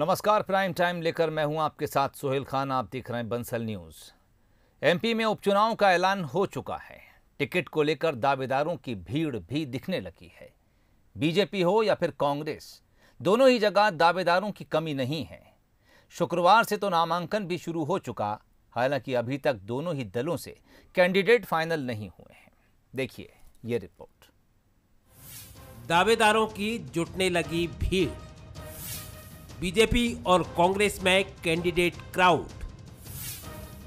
नमस्कार, prime time लेकर मैं हूं आपके साथ सोहेल खान। आप देख रहे हैं बंसल न्यूज। एमपी में उपचुनाव का ऐलान हो चुका है। टिकट को लेकर दावेदारों की भीड़ भी दिखने लगी है। बीजेपी हो या फिर कांग्रेस, दोनों ही जगह दावेदारों की कमी नहीं है। शुक्रवार से तो नामांकन भी शुरू हो चुका, हालांकि अभी तक दोनों ही दलों से कैंडिडेट फाइनल नहीं हुए हैं। देखिए ये रिपोर्ट। दावेदारों की जुटने लगी भीड़। बीजेपी और कांग्रेस में कैंडिडेट क्राउड।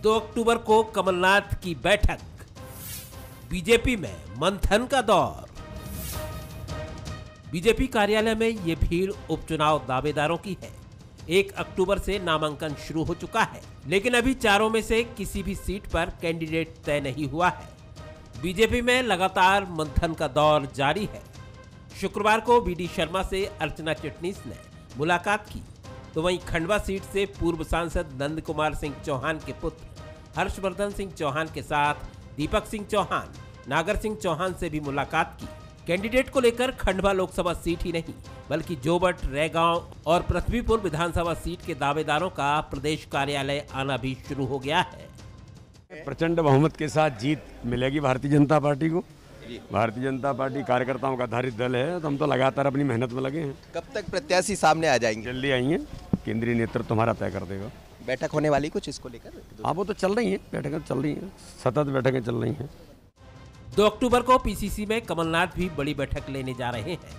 2 अक्टूबर को कमलनाथ की बैठक। बीजेपी में मंथन का दौर। बीजेपी कार्यालय में ये भीड़ उपचुनाव दावेदारों की है। 1 अक्टूबर से नामांकन शुरू हो चुका है, लेकिन अभी चारों में से किसी भी सीट पर कैंडिडेट तय नहीं हुआ है। बीजेपी में लगातार मंथन का दौर जारी है। शुक्रवार को वीडी शर्मा से अर्चना चिटनीस ने मुलाकात की, तो वहीं खंडवा सीट से पूर्व सांसद नंद कुमार सिंह चौहान के पुत्र हर्षवर्धन सिंह चौहान के साथ दीपक सिंह चौहान, नागर सिंह चौहान से भी मुलाकात की। कैंडिडेट को लेकर खंडवा लोकसभा सीट ही नहीं, बल्कि जोबट, रैगांव और पृथ्वीपुर विधानसभा सीट के दावेदारों का प्रदेश कार्यालय आना भी शुरू हो गया है। प्रचंड बहुमत के साथ जीत मिलेगी भारतीय जनता पार्टी को। भारतीय जनता पार्टी कार्यकर्ताओं का आधारित दल है, तो हम तो लगातार अपनी मेहनत में लगे हैं। कब तक प्रत्याशी सामने आ जाएंगे? जल्दी आएंगे, केंद्रीय नेतृत्व तुम्हारा तय कर देगा। बैठक होने वाली कुछ इसको लेकर? हाँ, वो तो चल रही है, बैठकें चल रही हैं, सतत बैठकें चल रही हैं। 2 अक्टूबर को पीसीसी में कमलनाथ भी बड़ी बैठक लेने जा रहे हैं।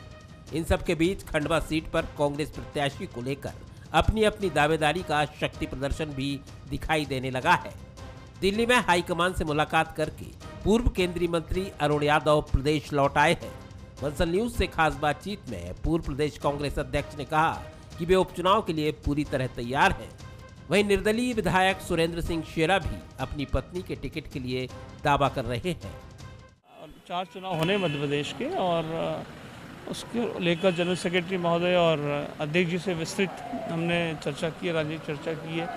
इन सब के बीच खंडवा सीट पर कांग्रेस प्रत्याशी को लेकर अपनी अपनी दावेदारी का शक्ति प्रदर्शन भी दिखाई देने लगा है। दिल्ली में हाईकमान से मुलाकात करके पूर्व केंद्रीय मंत्री अरुण यादव प्रदेश लौट आए हैं। बंसल न्यूज से खास बातचीत में पूर्व प्रदेश कांग्रेस अध्यक्ष ने कहा कि वे उपचुनाव के लिए पूरी तरह तैयार हैं। वहीं निर्दलीय विधायक सुरेंद्र सिंह शेरा भी अपनी पत्नी के टिकट के लिए दावा कर रहे हैं। 4 चुनाव होने मध्य प्रदेश के, और उसके लेकर जनरल सेक्रेटरी महोदय और अध्यक्ष जी से विस्तृत हमने चर्चा की है, राजनीतिक चर्चा की है,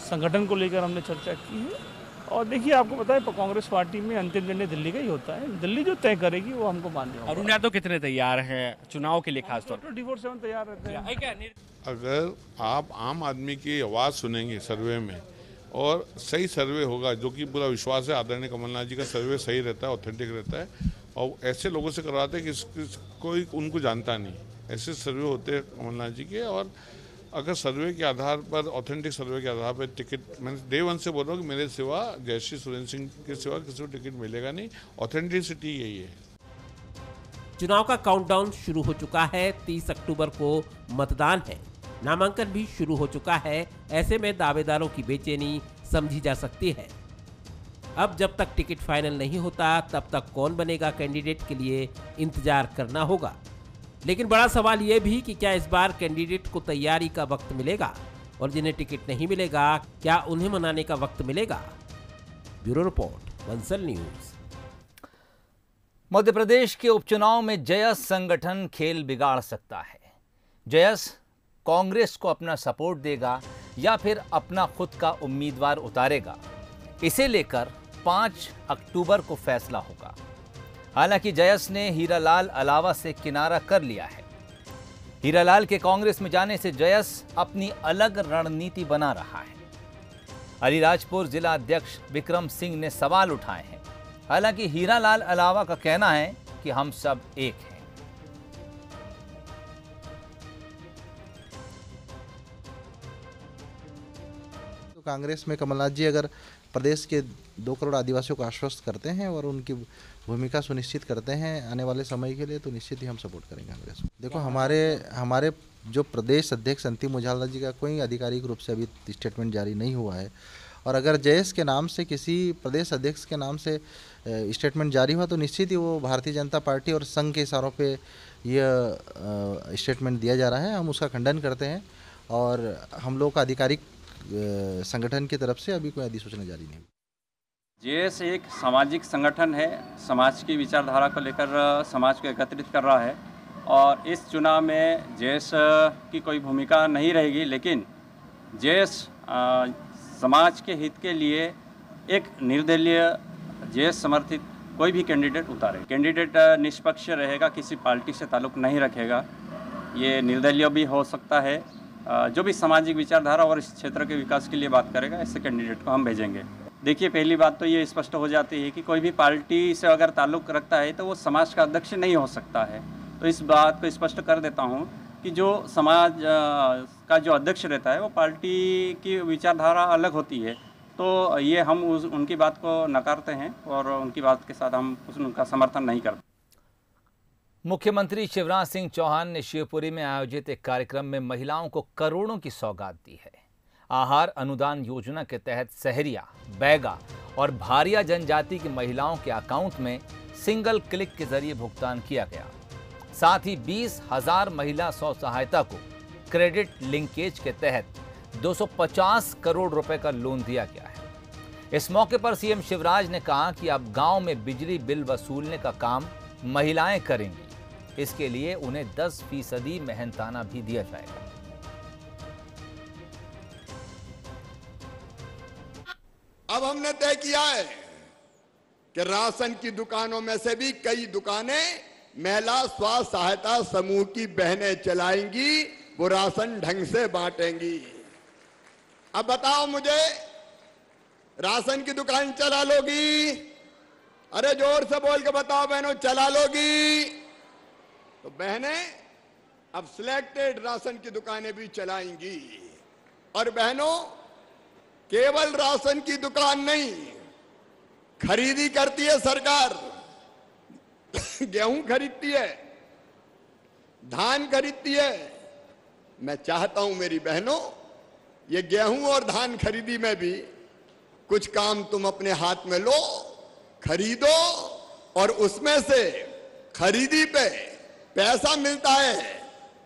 संगठन को लेकर हमने चर्चा की है। और देखिए, आपको पता है कांग्रेस पार्टी में अंतिम निर्णय दिल्ली का ही होता है। दिल्ली जो तय करेगी वो हमको मान्य होगा। अरुण यादव कितने तैयार हैं चुनाव के लिए? खासतौर 24/7 तैयार रहते हैं। अगर आप आम आदमी की आवाज़ सुनेंगे सर्वे में, और सही सर्वे होगा, जो कि पूरा विश्वास है आदरणीय कमलनाथ जी का सर्वे सही रहता है, ऑथेंटिक रहता है, और ऐसे लोगों से करवाते हैं कि कोई उनको जानता नहीं, ऐसे सर्वे होते हैं कमलनाथ जी के। और अगर सर्वे के आधार पर, ऑथेंटिक सर्वे के आधार पर टिकट, मैंने डे 1 से बोल रहा हूँ कि मेरे सिवा, जयश्री सुरेंद्र सिंह के सिवा किसी को टिकट मिलेगा नहीं। ऑथेंटिसिटी यही है। चुनाव का काउंटडाउन शुरू हो चुका है। 30 अक्टूबर को मतदान है। नामांकन भी शुरू हो चुका है। ऐसे में दावेदारों की बेचैनी समझी जा सकती है। अब जब तक टिकट फाइनल नहीं होता, तब तक कौन बनेगा कैंडिडेट के लिए इंतजार करना होगा। लेकिन बड़ा सवाल यह भी कि क्या इस बार कैंडिडेट को तैयारी का वक्त मिलेगा, और जिन्हें टिकट नहीं मिलेगा, क्या उन्हें मनाने का वक्त मिलेगा? Bureau report, Bansal news. Madhya Pradesh के उपचुनाव में जयस संगठन खेल बिगाड़ सकता है। जयस कांग्रेस को अपना सपोर्ट देगा या फिर अपना खुद का उम्मीदवार उतारेगा, इसे लेकर 5 अक्टूबर को फैसला होगा। हालांकि जयस ने हीरालाल अलावा से किनारा कर लिया है। हीरालाल के कांग्रेस में जाने से जयस अपनी अलग रणनीति बना रहा है। अलीराजपुर जिला अध्यक्ष विक्रम सिंह ने सवाल उठाए हैं। हालांकि हीरालाल अलावा का कहना है कि हम सब एक हैं। तो कांग्रेस में कमलनाथ जी अगर प्रदेश के 2 करोड़ आदिवासियों को आश्वस्त करते हैं और उनकी भूमिका सुनिश्चित करते हैं आने वाले समय के लिए, तो निश्चित ही हम सपोर्ट करेंगे कांग्रेस को। देखो, हमारे जो प्रदेश अध्यक्ष अंतिम उजाला जी का कोई आधिकारिक रूप से अभी स्टेटमेंट जारी नहीं हुआ है, और अगर जयस के नाम से किसी प्रदेश अध्यक्ष के नाम से स्टेटमेंट जारी हुआ, तो निश्चित ही वो भारतीय जनता पार्टी और संघ के इशारों पे यह स्टेटमेंट दिया जा रहा है। हम उसका खंडन करते हैं, और हम लोग का आधिकारिक संगठन की तरफ से अभी कोई अधिसूचना जारी नहीं। जयस एक सामाजिक संगठन है, समाज की विचारधारा को लेकर समाज को एकत्रित कर रहा है, और इस चुनाव में जयस की कोई भूमिका नहीं रहेगी। लेकिन जयस समाज के हित के लिए एक निर्दलीय जयस समर्थित कोई भी कैंडिडेट उतारे। कैंडिडेट निष्पक्ष रहेगा, किसी पार्टी से ताल्लुक़ नहीं रखेगा। ये निर्दलीय भी हो सकता है, जो भी सामाजिक विचारधारा और इस क्षेत्र के विकास के लिए बात करेगा, ऐसे कैंडिडेट को हम भेजेंगे। देखिए, पहली बात तो ये स्पष्ट हो जाती है कि कोई भी पार्टी से अगर ताल्लुक़ रखता है तो वो समाज का अध्यक्ष नहीं हो सकता है। तो इस बात को स्पष्ट कर देता हूँ कि जो समाज का जो अध्यक्ष रहता है वो पार्टी की विचारधारा अलग होती है, तो ये हम उनकी बात को नकारते हैं और उनकी बात के साथ हम उनका समर्थन नहीं करते। मुख्यमंत्री शिवराज सिंह चौहान ने शिवपुरी में आयोजित एक कार्यक्रम में महिलाओं को करोड़ों की सौगात दी है। आहार अनुदान योजना के तहत सहरिया, बैगा और भारिया जनजाति की महिलाओं के अकाउंट में सिंगल क्लिक के जरिए भुगतान किया गया। साथ ही 20,000 महिला स्व सहायता को क्रेडिट लिंकेज के तहत 250 करोड़ रुपए का लोन दिया गया है। इस मौके पर सीएम शिवराज ने कहा कि अब गांव में बिजली बिल वसूलने का काम महिलाएं करेंगी। इसके लिए उन्हें 10% मेहनताना भी दिया जाएगा। अब हमने तय किया है कि राशन की दुकानों में से भी कई दुकानें महिला स्व सहायता समूह की बहनें चलाएंगी, वो राशन ढंग से बांटेंगी। अब बताओ मुझे, राशन की दुकान चला लोगी? अरे जोर से बोल के बताओ बहनों, चला लोगी? तो बहनें अब सिलेक्टेड राशन की दुकानें भी चलाएंगी। और बहनों, केवल राशन की दुकान नहीं, खरीदी करती है सरकार। गेहूं खरीदती है, धान खरीदती है। मैं चाहता हूं मेरी बहनों, ये गेहूं और धान खरीदी में भी कुछ काम तुम अपने हाथ में लो, खरीदो, और उसमें से खरीदी पे पैसा मिलता है,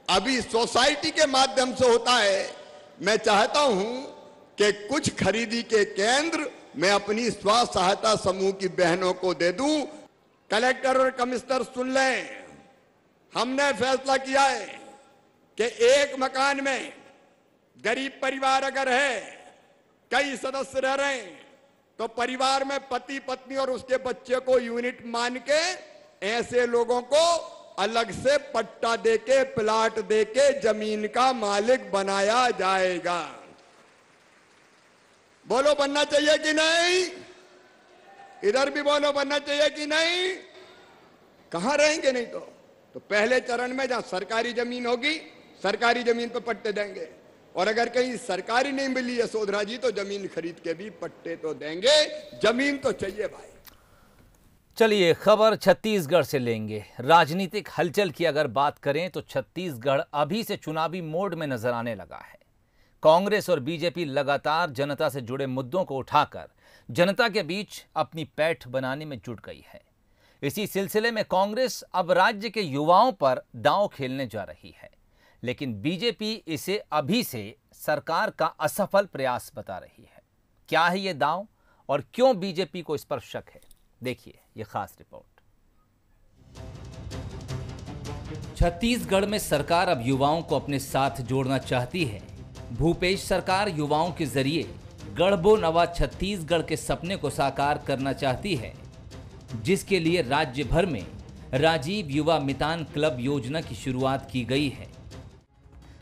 अभी सोसाइटी के माध्यम से होता है। मैं चाहता हूं कि कुछ खरीदी के केंद्र मैं अपनी स्व सहायता समूह की बहनों को दे दूं। कलेक्टर और कमिश्नर सुन लें, हमने फैसला किया है कि एक मकान में गरीब परिवार अगर है, कई सदस्य रह रहे हैं, तो परिवार में पति पत्नी और उसके बच्चे को यूनिट मान के ऐसे लोगों को अलग से पट्टा देके, प्लाट देके जमीन का मालिक बनाया जाएगा। बोलो बनना चाहिए कि नहीं? इधर भी बोलो बनना चाहिए कि नहीं? कहां रहेंगे नहीं तो पहले चरण में जहां सरकारी जमीन होगी, सरकारी जमीन पर पट्टे देंगे, और अगर कहीं सरकारी नहीं मिली यशोधरा जी तो जमीन खरीद के भी पट्टे तो देंगे। जमीन तो चाहिए भाई। चलिए, खबर छत्तीसगढ़ से लेंगे। राजनीतिक हलचल की अगर बात करें तो छत्तीसगढ़ अभी से चुनावी मोड में नजर आने लगा है। कांग्रेस और बीजेपी लगातार जनता से जुड़े मुद्दों को उठाकर जनता के बीच अपनी पैठ बनाने में जुट गई है। इसी सिलसिले में कांग्रेस अब राज्य के युवाओं पर दांव खेलने जा रही है, लेकिन बीजेपी इसे अभी से सरकार का असफल प्रयास बता रही है। क्या है ये दांव और क्यों बीजेपी को इस पर शक है? देखिए ये खास रिपोर्ट। छत्तीसगढ़ में सरकार अब युवाओं को अपने साथ जोड़ना चाहती है। भूपेश सरकार युवाओं के जरिए गढ़बो नवा छत्तीसगढ़ के सपने को साकार करना चाहती है, जिसके लिए राज्य भर में राजीव युवा मितान क्लब योजना की शुरुआत की गई है।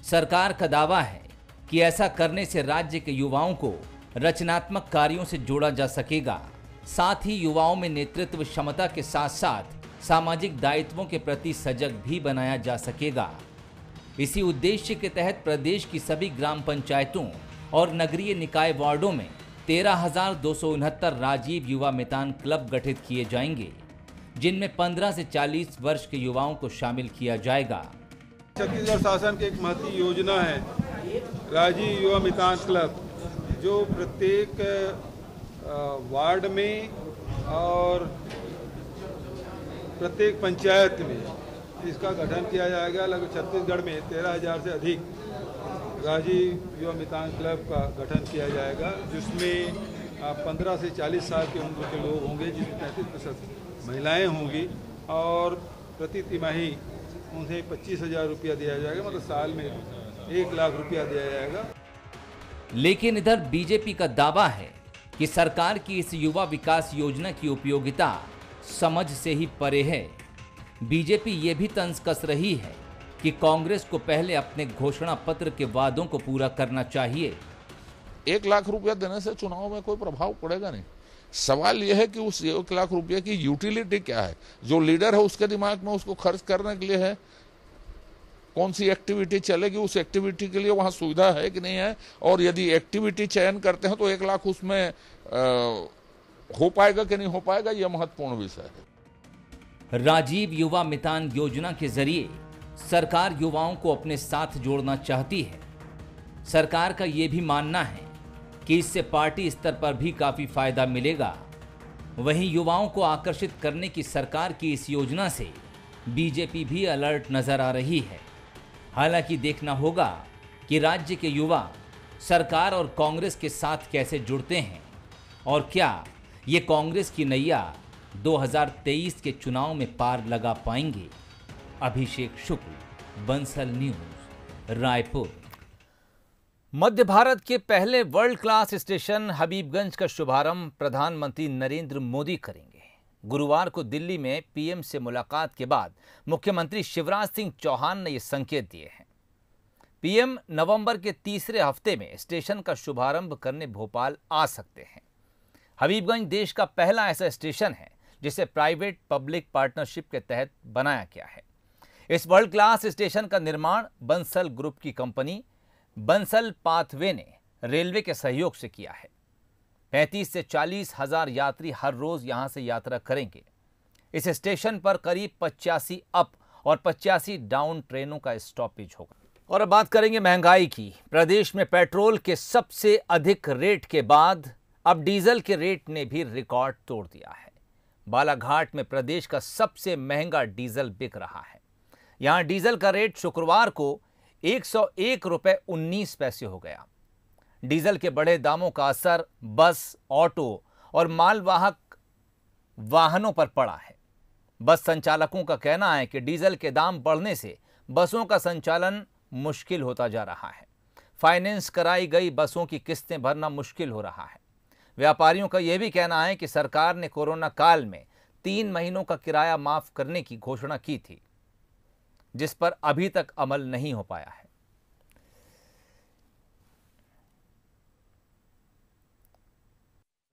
सरकार का दावा है कि ऐसा करने से राज्य के युवाओं को रचनात्मक कार्यों से जोड़ा जा सकेगा, साथ ही युवाओं में नेतृत्व क्षमता के साथ साथ सामाजिक दायित्वों के प्रति सजग भी बनाया जा सकेगा। इसी उद्देश्य के तहत प्रदेश की सभी ग्राम पंचायतों और नगरीय निकाय वार्डों में 13,269 राजीव युवा मितान क्लब गठित किए जाएंगे, जिनमें 15 से 40 वर्ष के युवाओं को शामिल किया जाएगा। छत्तीसगढ़ शासन की एक महती योजना है राजीव युवा मितान क्लब, जो प्रत्येक वार्ड में और प्रत्येक पंचायत में इसका गठन किया जाएगा। लगभग छत्तीसगढ़ में 13,000 से अधिक राजीव युवा मितान क्लब का गठन किया जाएगा, जिसमें 15 से 40 साल की उम्र के लोग होंगे, जिसमें 33% महिलाएं होंगी, और प्रति तिमाही उन्हें 25,000 रुपया दिया जाएगा, मतलब साल में 1 लाख रुपया दिया जाएगा। लेकिन इधर बीजेपी का दावा है कि सरकार की इस युवा विकास योजना की उपयोगिता समझ से ही परे है। बीजेपी ये भी तंज कस रही है कि कांग्रेस को पहले अपने घोषणा पत्र के वादों को पूरा करना चाहिए। 1 लाख रुपया देने से चुनाव में कोई प्रभाव पड़ेगा नहीं। सवाल यह है कि उस 1 लाख रुपये की यूटिलिटी क्या है, जो लीडर है उसके दिमाग में उसको खर्च करने के लिए है, कौन सी एक्टिविटी चलेगी, उस एक्टिविटी के लिए वहां सुविधा है कि नहीं है, और यदि एक्टिविटी चयन करते हैं तो 1 लाख उसमें हो पाएगा कि नहीं हो पाएगा, यह महत्वपूर्ण विषय है। राजीव युवा मितान योजना के जरिए सरकार युवाओं को अपने साथ जोड़ना चाहती है। सरकार का यह भी मानना है कि इससे पार्टी स्तर पर भी काफी फायदा मिलेगा। वहीं युवाओं को आकर्षित करने की सरकार की इस योजना से बीजेपी भी अलर्ट नजर आ रही है। हालांकि देखना होगा कि राज्य के युवा सरकार और कांग्रेस के साथ कैसे जुड़ते हैं और क्या ये कांग्रेस की नैया 2023 के चुनाव में पार लगा पाएंगे। अभिषेक शुक्ल, बंसल न्यूज, रायपुर। मध्य भारत के पहले वर्ल्ड क्लास स्टेशन हबीबगंज का शुभारंभ प्रधानमंत्री नरेंद्र मोदी करेंगे। गुरुवार को दिल्ली में पीएम से मुलाकात के बाद मुख्यमंत्री शिवराज सिंह चौहान ने ये संकेत दिए हैं। पीएम नवंबर के तीसरे हफ्ते में स्टेशन का शुभारंभ करने भोपाल आ सकते हैं। हबीबगंज देश का पहला ऐसा स्टेशन है जिसे प्राइवेट पब्लिक पार्टनरशिप के तहत बनाया गया है। इस वर्ल्ड क्लास स्टेशन का निर्माण बंसल ग्रुप की कंपनी बंसल पाथवे ने रेलवे के सहयोग से किया है। 35 से 40 हजार यात्री हर रोज यहां से यात्रा करेंगे। इस स्टेशन पर करीब 85 अप और 85 डाउन ट्रेनों का स्टॉपेज होगा। और अब बात करेंगे महंगाई की। प्रदेश में पेट्रोल के सबसे अधिक रेट के बाद अब डीजल के रेट ने भी रिकॉर्ड तोड़ दिया है। बालाघाट में प्रदेश का सबसे महंगा डीजल बिक रहा है। यहां डीजल का रेट शुक्रवार को 101 रुपये 19 पैसे हो गया। डीजल के बढ़े दामों का असर बस, ऑटो और मालवाहक वाहनों पर पड़ा है। बस संचालकों का कहना है कि डीजल के दाम बढ़ने से बसों का संचालन मुश्किल होता जा रहा है। फाइनेंस कराई गई बसों की किस्तें भरना मुश्किल हो रहा है। व्यापारियों का यह भी कहना है कि सरकार ने कोरोना काल में 3 महीनों का किराया माफ करने की घोषणा की थी, जिस पर अभी तक अमल नहीं हो पाया है।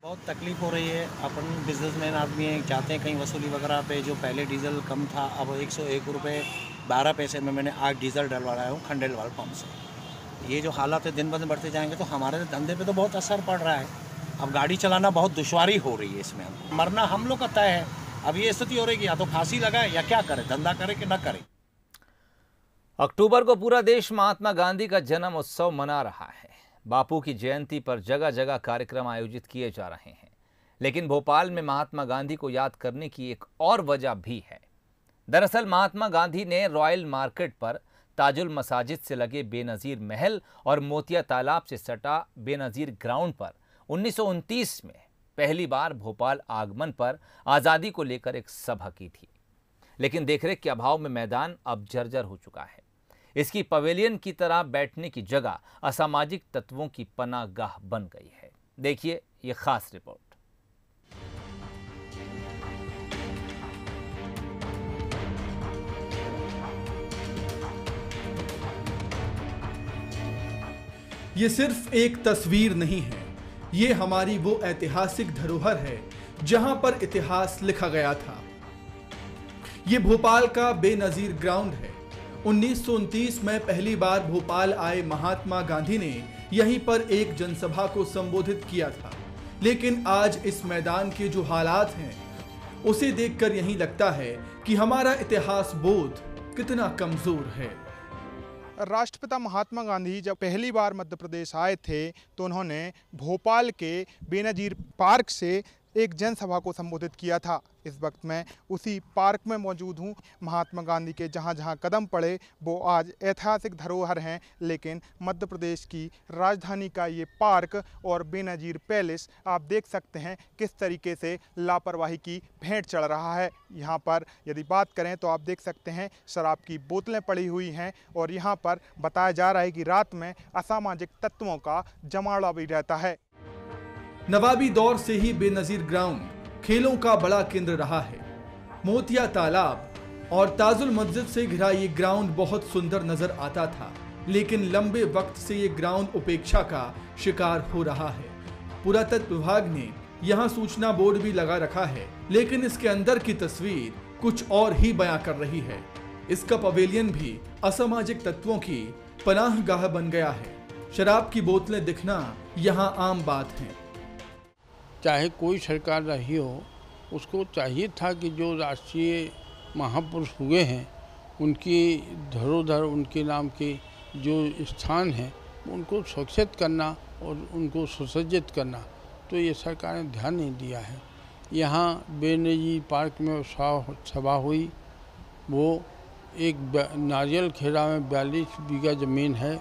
बहुत तकलीफ हो रही है। अपन बिजनेसमैन आदमी हैं, चाहते हैं कहीं वसूली वगैरह पे। जो पहले डीजल कम था, अब 101 रुपये 12 पैसे में मैंने आज डीजल डलवाया हूँ खंडेलवाल पंप से। ये जो हालात है दिन ब दिन बढ़ते जाएंगे तो हमारे धंधे पे तो बहुत असर पड़ रहा है। अब गाड़ी चलाना बहुत दुश्वारी हो रही है। इसमें हमको मरना हम लोग का तय है। अब ये स्थिति हो रही है कि या तो फांसी लगाए या क्या करे, धंधा करे कि ना करे। अक्टूबर को पूरा देश महात्मा गांधी का जन्म उत्सव मना रहा है। बापू की जयंती पर जगह जगह कार्यक्रम आयोजित किए जा रहे हैं, लेकिन भोपाल में महात्मा गांधी को याद करने की एक और वजह भी है। दरअसल महात्मा गांधी ने रॉयल मार्केट पर ताजुल मसाजिद से लगे बेनज़ीर महल और मोतिया तालाब से सटा बेनज़ीर ग्राउंड पर 1929 में पहली बार भोपाल आगमन पर आज़ादी को लेकर एक सभा की थी। लेकिन देखरेख के अभाव में मैदान अब जर्जर हो चुका है। इसकी पवेलियन की तरह बैठने की जगह असामाजिक तत्वों की पनाहगाह बन गई है। देखिए ये खास रिपोर्ट। ये सिर्फ एक तस्वीर नहीं है, ये हमारी वो ऐतिहासिक धरोहर है जहां पर इतिहास लिखा गया था। ये भोपाल का बेनज़ीर ग्राउंड है। 1929 में पहली बार भोपाल आए महात्मा गांधी ने यहीं पर एक जनसभा को संबोधित किया था। लेकिन आज इस मैदान के जो हालात हैं उसे देखकर यही लगता है कि हमारा इतिहास बोध कितना कमजोर है। राष्ट्रपिता महात्मा गांधी जब पहली बार मध्य प्रदेश आए थे तो उन्होंने भोपाल के बेनज़ीर पार्क से एक जनसभा को संबोधित किया था। इस वक्त मैं उसी पार्क में मौजूद हूँ। महात्मा गांधी के जहाँ जहाँ कदम पड़े वो आज ऐतिहासिक धरोहर हैं, लेकिन मध्य प्रदेश की राजधानी का ये पार्क और बेनज़ीर पैलेस आप देख सकते हैं किस तरीके से लापरवाही की भेंट चढ़ रहा है। यहाँ पर यदि बात करें तो आप देख सकते हैं शराब की बोतलें पड़ी हुई हैं और यहाँ पर बताया जा रहा है कि रात में असामाजिक तत्वों का जमावड़ा भी रहता है। नवाबी दौर से ही बेनज़ीर ग्राउंड खेलों का बड़ा केंद्र रहा है। मोतिया तालाब और ताजुल मस्जिद से घिरा ये ग्राउंड बहुत सुंदर नजर आता था, लेकिन लंबे वक्त से ये ग्राउंड उपेक्षा का शिकार हो रहा है। पुरातत्व विभाग ने यहाँ सूचना बोर्ड भी लगा रखा है, लेकिन इसके अंदर की तस्वीर कुछ और ही बयां कर रही है। इसका पवेलियन भी असामाजिक तत्वों की पनाहगाह बन गया है। शराब की बोतलें दिखना यहाँ आम बात है। चाहे कोई सरकार रही हो, उसको चाहिए था कि जो राष्ट्रीय महापुरुष हुए हैं उनकी धरोहर, उनके नाम के जो स्थान हैं उनको सुरक्षित करना और उनको सुसज्जित करना, तो ये सरकार ने ध्यान नहीं दिया है। यहाँ बेनजीर पार्क में सभा हुई, वो एक नारियल खेड़ा में 42 बीघा ज़मीन है,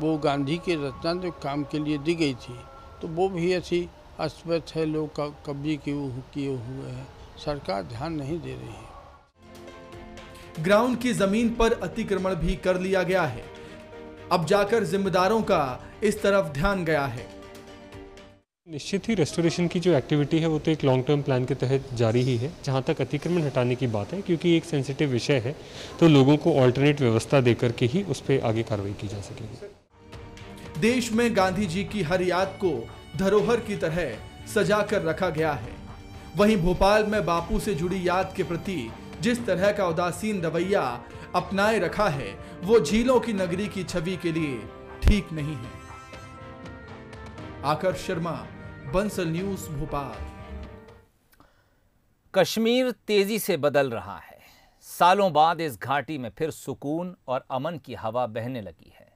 वो गांधी के रचनात्मक काम के लिए दी गई थी, तो वो भी ऐसी अस्त है, लोग कब्जे किए हुए हैं। सरकार ध्यान नहीं दे रही है। ग्राउंड की जमीन पर अतिक्रमण भी कर लिया गया है। अब जाकर जिम्मेदारों का इस तरफ ध्यान गया है। निश्चित ही रेस्टोरेशन की जो एक्टिविटी है वो तो एक लॉन्ग टर्म प्लान के तहत जारी ही है। जहां तक अतिक्रमण हटाने की बात है, क्योंकि एक सेंसिटिव विषय है, तो लोगों को ऑल्टरनेट व्यवस्था देकर के ही उस पर आगे कार्रवाई की जा सकेगी। देश में गांधी जी की हर याद को धरोहर की तरह सजा कर रखा गया है। वहीं भोपाल में बापू से जुड़ी याद के प्रति जिस तरह का उदासीन रवैया अपनाए रखा है, वो झीलों की नगरी की छवि के लिए ठीक नहीं है। आकर्ष शर्मा, बंसल न्यूज, भोपाल। कश्मीर तेजी से बदल रहा है। सालों बाद इस घाटी में फिर सुकून और अमन की हवा बहने लगी है।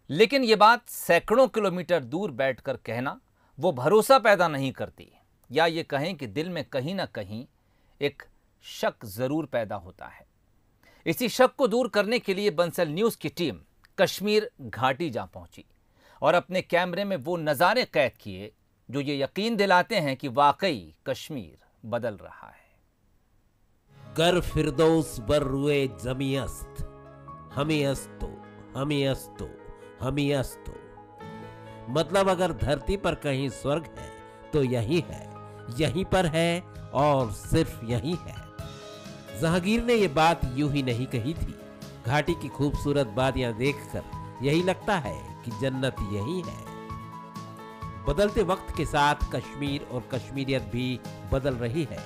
लेकिन ये बात सैकड़ों किलोमीटर दूर बैठकर कहना वो भरोसा पैदा नहीं करती, या ये कहें कि दिल में कहीं ना कहीं एक शक जरूर पैदा होता है। इसी शक को दूर करने के लिए बंसल न्यूज की टीम कश्मीर घाटी जा पहुंची और अपने कैमरे में वो नज़ारे कैद किए जो ये यकीन दिलाते हैं कि वाकई कश्मीर बदल रहा है। गर फिरदौस बर रुए जमी अस्त, हमें अस्तो, हमें अस्तो, हमें अस्तो। मतलब अगर धरती पर कहीं स्वर्ग है तो यही है, यहीं पर है और सिर्फ यहीं है। जहांगीर ने यह बात यूं ही नहीं कही थी। घाटी की खूबसूरत वादियां देखकर यही लगता है कि जन्नत यही है। बदलते वक्त के साथ कश्मीर और कश्मीरियत भी बदल रही है।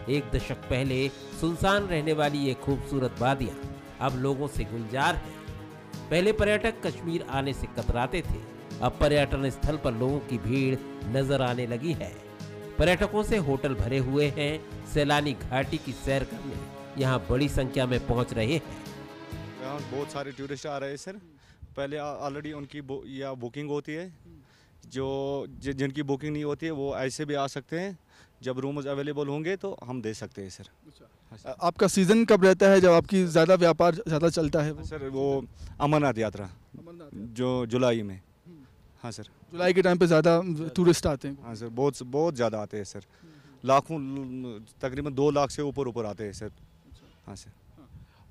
एक दशक पहले सुनसान रहने वाली ये खूबसूरत वादियां अब लोगों से गुलजार है। पहले पर्यटक कश्मीर आने से कतराते थे, अब पर्यटन स्थल पर लोगों की भीड़ नजर आने लगी है। पर्यटकों से होटल भरे हुए हैं। सैलानी घाटी की सैर करने यहाँ बड़ी संख्या में पहुँच रहे हैं। यहाँ बहुत सारे टूरिस्ट आ रहे हैं सर। पहले ऑलरेडी उनकी बुकिंग होती है। जिनकी बुकिंग नहीं होती है वो ऐसे भी आ सकते हैं। जब रूम्स अवेलेबल होंगे तो हम दे सकते हैं सर। आपका सीजन कब रहता है जब आपकी ज़्यादा व्यापार ज़्यादा चलता है? सर वो अमरनाथ यात्रा जो जुलाई में। हाँ सर, जुलाई के टाइम पे ज़्यादा टूरिस्ट आते हैं। हाँ सर, बहुत ज़्यादा आते हैं सर। लाखों, तकरीबन 2 लाख से ऊपर आते हैं सर। हाँ सर।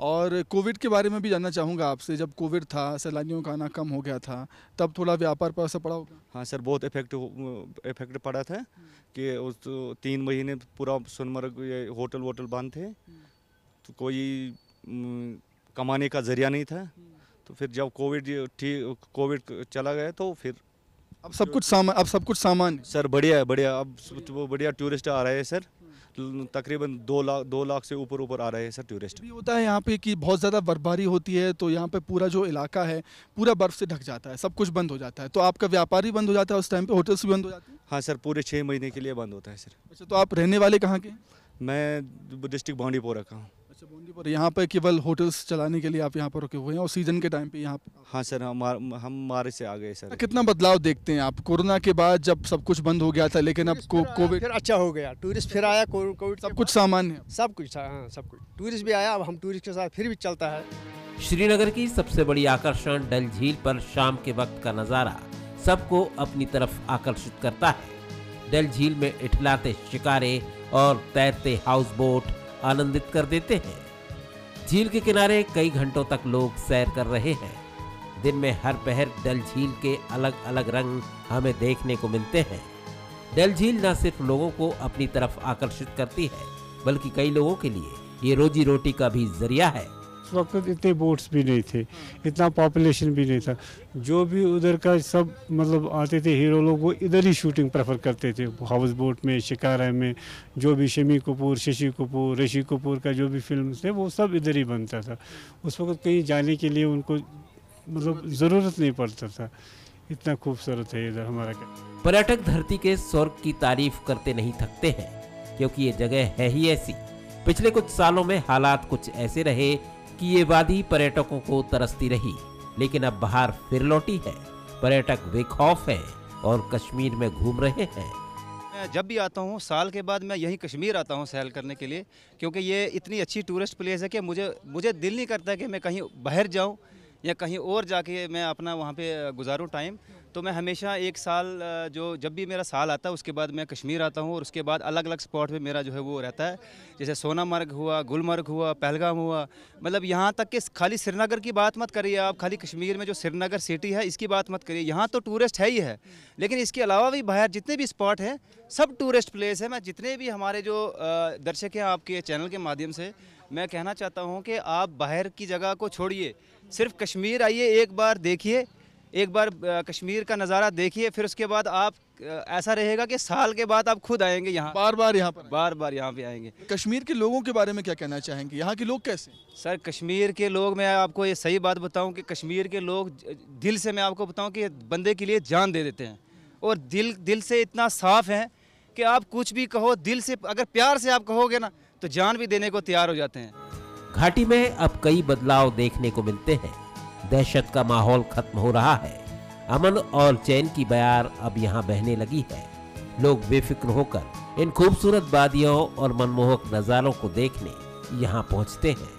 और कोविड के बारे में भी जानना चाहूँगा आपसे। जब कोविड था, सैलानियों का आना कम हो गया था, तब थोड़ा व्यापार पर असर पड़ा होगा? हाँ सर, बहुत इफेक्ट पड़ा था कि उस 3 महीने पूरा सोनमर्ग होटल बंद थे, तो कोई कमाने का जरिया नहीं था। तो फिर जब कोविड चला गया तो फिर अब सब कुछ सामान सर बढ़िया अब वो बढ़िया टूरिस्ट आ रहे हैं सर। तकरीबन 2 लाख से ऊपर आ रहे हैं सर टूरिस्ट। भी होता है यहाँ पे कि बहुत ज़्यादा बर्फबारी होती है तो यहाँ पे पूरा जो इलाका है पूरा बर्फ़ से ढक जाता है, सब कुछ बंद हो जाता है। तो आपका व्यापार भी बंद हो जाता है उस टाइम पे, होटल्स भी बंद हो जाते हैं? हाँ सर, पूरे 6 महीने के लिए बंद होता है सर। अच्छा, तो आप रहने वाले कहाँ के? मैं डिस्ट्रिक्ट बांडीपोरा का हूँ। अच्छा, बांडीपोरा। यहाँ पे केवल होटल्स चलाने के लिए आप यहाँ पर रुके हुए हैं और सीजन के टाइम पे यहाँ पे? हाँ सर, हम मार्च से आ गए सर। कितना बदलाव देखते हैं आप कोरोना के बाद, जब सब कुछ बंद हो गया था, लेकिन अब कोविड फिर अच्छा हो गया, टूरिस्ट फिर आया, कोविड सब कुछ सामान्य है? सब कुछ, हाँ सब कुछ। टूरिस्ट भी आया, अब हम टूरिस्ट के साथ फिर भी चलता है। श्रीनगर की सबसे बड़ी आकर्षण डल झील पर शाम के वक्त का नजारा सबको अपनी तरफ आकर्षित करता है। डल झील में इठलाते शिकारे और तैरते हाउस बोट आनंदित कर देते हैं। झील के किनारे कई घंटों तक लोग सैर कर रहे हैं। दिन में हर पहर डल झील के अलग अलग रंग हमें देखने को मिलते हैं। डल झील न सिर्फ लोगों को अपनी तरफ आकर्षित करती है, बल्कि कई लोगों के लिए ये रोजी रोटी का भी जरिया है। उस वक्त इतने बोट्स भी नहीं थे, इतना पॉपुलेशन भी नहीं था। जो भी उधर का सब मतलब आते थे हीरो लोग, वो इधर ही शूटिंग प्रेफर करते थे। हाउस बोट में, शिकारा में, जो भी शमी कपूर, शशि कपूर, ऋषि कपूर का जो भी फिल्म थे वो सब इधर ही बनता था। उस वक्त कहीं जाने के लिए उनको मतलब ज़रूरत नहीं पड़ता था। इतना खूबसूरत है इधर हमारा। पर्यटक धरती के स्वर्ग की तारीफ करते नहीं थकते हैं, क्योंकि ये जगह है ही ऐसी। पिछले कुछ सालों में हालात कुछ ऐसे रहे कि ये वादी पर्यटकों को तरसती रही, लेकिन अब बहार फिर लौटी है। पर्यटक बेखौफ हैं और कश्मीर में घूम रहे हैं। मैं जब भी आता हूँ साल के बाद मैं यहीं कश्मीर आता हूँ सैर करने के लिए, क्योंकि ये इतनी अच्छी टूरिस्ट प्लेस है कि मुझे दिल नहीं करता कि मैं कहीं बाहर जाऊँ या कहीं और जाके मैं अपना वहाँ पे गुजारूँ टाइम। तो मैं हमेशा एक साल जब भी मेरा साल आता है उसके बाद मैं कश्मीर आता हूँ, और उसके बाद अलग अलग स्पॉट पे मेरा जो है वो रहता है। जैसे सोनामर्ग हुआ, गुलमर्ग हुआ, पहलगाम हुआ, मतलब यहाँ तक कि खाली श्रीनगर की बात मत करिए आप, खाली कश्मीर में जो श्रीनगर सिटी है इसकी बात मत करिए। यहाँ तो टूरिस्ट है ही है, लेकिन इसके अलावा भी बाहर जितने भी स्पॉट हैं सब टूरिस्ट प्लेस है। मैं जितने भी हमारे जो दर्शक हैं आपके चैनल के माध्यम से मैं कहना चाहता हूँ कि आप बाहर की जगह को छोड़िए, सिर्फ कश्मीर आइए, एक बार देखिए, एक बार कश्मीर का नज़ारा देखिए, फिर उसके बाद आप ऐसा रहेगा कि साल के बाद आप खुद आएंगे यहाँ, बार बार यहाँ पे आएंगे। कश्मीर के लोगों के बारे में क्या कहना चाहेंगे? यहाँ के लोग कैसे? सर कश्मीर के लोग, मैं आपको ये सही बात बताऊं कि कश्मीर के लोग दिल से, मैं आपको बताऊं कि बंदे के लिए जान दे देते हैं, और दिल से इतना साफ है कि आप कुछ भी कहो दिल से, अगर प्यार से आप कहोगे ना तो जान भी देने को तैयार हो जाते हैं। घाटी में अब कई बदलाव देखने को मिलते हैं। दहशत का माहौल खत्म हो रहा है, अमन और चैन की बयार अब यहाँ बहने लगी है। लोग बेफिक्र होकर इन खूबसूरत वादियों और मनमोहक नज़ारों को देखने यहाँ पहुँचते हैं।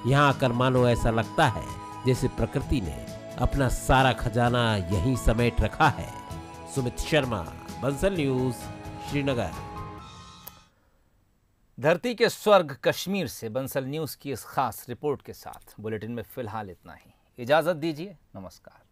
यहाँ आकर मानो ऐसा लगता है जैसे प्रकृति ने अपना सारा खजाना यहीं समेट रखा है। सुमित शर्मा, बंसल न्यूज़, श्रीनगर। धरती के स्वर्ग कश्मीर से बंसल न्यूज़ की इस खास रिपोर्ट के साथ बुलेटिन में फिलहाल इतना ही। इजाज़त दीजिए, नमस्कार।